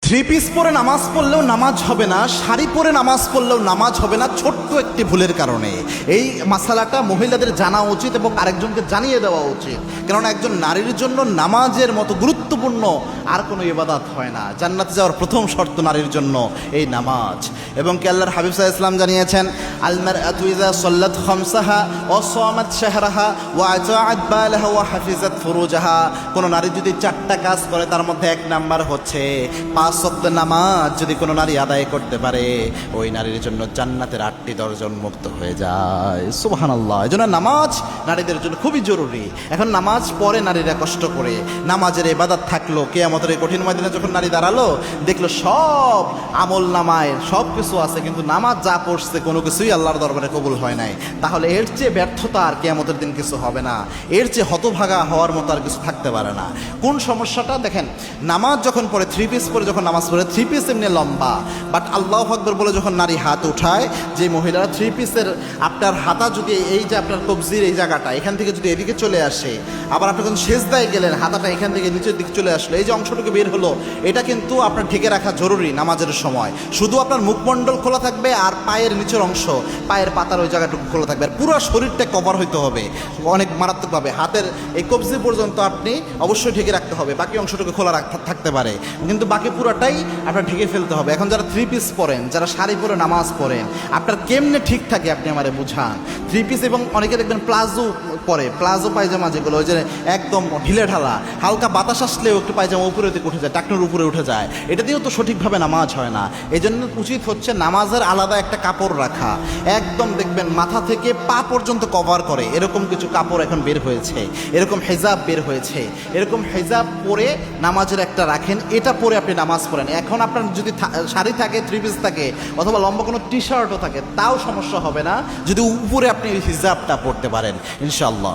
Three piece পরে নামাজ পড়লেও নামাজ হবে না, শাড়ি পরে নামাজ পড়লেও নামাজ হবে না, ছোট্ট একটি ভুলের কারণে। এই মাসালাটা মহিলাদের জানা উচিত এবং আরেকজনকে জানিয়ে দেওয়া উচিত, কেননা একজন নারীর জন্য নামাজের মতো গুরুত্বপূর্ণ আর কোনো ইবাদত হয় না। জান্নাতে যাওয়ার প্রথম শর্ত নারীর জন্য এই নামাজ। এবং কি আল্লাহর হাবিব সাল্লাল্লাহু আলাইহি ওয়াসাল্লাম জানিয়েছেন, আল মারআতু ইযা সাল্লাত খামসাহা ওয়া সামাত শাহরাহা ওয়া আতাআত বালাহা ওয়া হাফিজাত ফুরুজাহা। কোন নারী যদি চারটা কাজ করে তার মধ্যে এক নাম্বার হচ্ছে 5 ওয়াক্ত নামাজ যদি কোনো নারী আদায় করতে পারে, ওই নারীর জন্য জান্নাতের 8টি দরজা উন্মুক্ত হয়ে যায়। সুবহানাল্লাহ। এজন্য নামাজ নারীদের জন্য খুবই জরুরি। এখন নামাজ পড়ে নারীরা কষ্ট করে, নামাজের ইবাদত থাকলো, কিয়ামতের এই কঠিন ময়দানে যখন নারী দাঁড়ালো দেখলো সব আমল নামায় সব কিছু আছে, কিন্তু নামাজ যা পড়ছে কোনো কিছুই আল্লাহর দরবারে কবুল হয় নাই, তাহলে এর চেয়ে ব্যর্থতা আর কিয়ামতের দিন কিছু হবে না, এর চেয়ে হতভাগা হওয়ার মতো আর কিছু থাকতে পারে না। কোন সমস্যাটা দেখেন, নামাজ যখন পড়ে থ্রি পিস পরে যখন নামাজ পড়ে, থ্রি পিস এমনি লম্বা, বাট আল্লাহু আকবার বলে যখন নারী হাত উঠায়, যে মহিলারা থ্রি পিসের আপনার হাতা যদি এই যে আপনার কবজির এই জায়গাটা এখান থেকে যদি এদিকে চলে আসে, আবার আপনি যখন সেজদায় গেলেন হাতাটা এখান থেকে নিচের দিকে চলে আসলো, এই যে অংশটুকু বের হলো, এটা কিন্তু আপনার ঢেকে রাখা জরুরি নামাজের সময়। শুধু আপনার মুখমণ্ডল খোলা থাকবে আর পায়ের নিচের অংশ, পায়ের পাতার ওই জায়গাটুকু খোলা থাকবে, আর পুরো শরীরটা কভার হইতে হবে অনেক মারাত্মকভাবে। হাতের এই কবজি পর্যন্ত আপনি অবশ্যই ঢেকে রাখতে হবে, বাকি অংশটুকু খোলা থাকতে পারে, কিন্তু বাকি পুরোটাই আপনার ঢেকে ফেলতে হবে। এখন যারা থ্রি পিস পরেন, যারা শাড়ি পরে নামাজ পড়েন, আপনার কেমনে ঠিক থাকে আপনি আমারে বুঝান। থ্রি পিস এবং অনেকে দেখবেন প্লাজো পরে, প্লাজো পায়জামা যেগুলো ওই যে একদম ঢিলে ঢালা, হালকা বাতাস আসলেও একটু পায়জামা উপরে দিকে উঠে যায়, টাকনুর উপরে উঠে যায়, এটা দিয়েও তো সঠিকভাবে নামাজ হয় না। এই জন্য উচিত হচ্ছে নামাজের আলাদা একটা কাপড় রাখা, একদম দেখবেন মাথা থেকে পা পর্যন্ত কভার করে এরকম কিছু কাপড় এখন বের হয়েছে, এরকম হেজাব বের হয়েছে, এরকম হেজাব পরে নামাজের একটা রাখেন, এটা পরে আপনি নামাজ পড়েন। এখন আপনার যদি শাড়ি থাকে, থ্রি পিস থাকে, অথবা লম্বা কোনো টি শার্টও থাকে, তাও সমস্যা হবে না যদি উপরে আপনি হিজাবটা পরতে পারেন ইনশাআল্লাহ।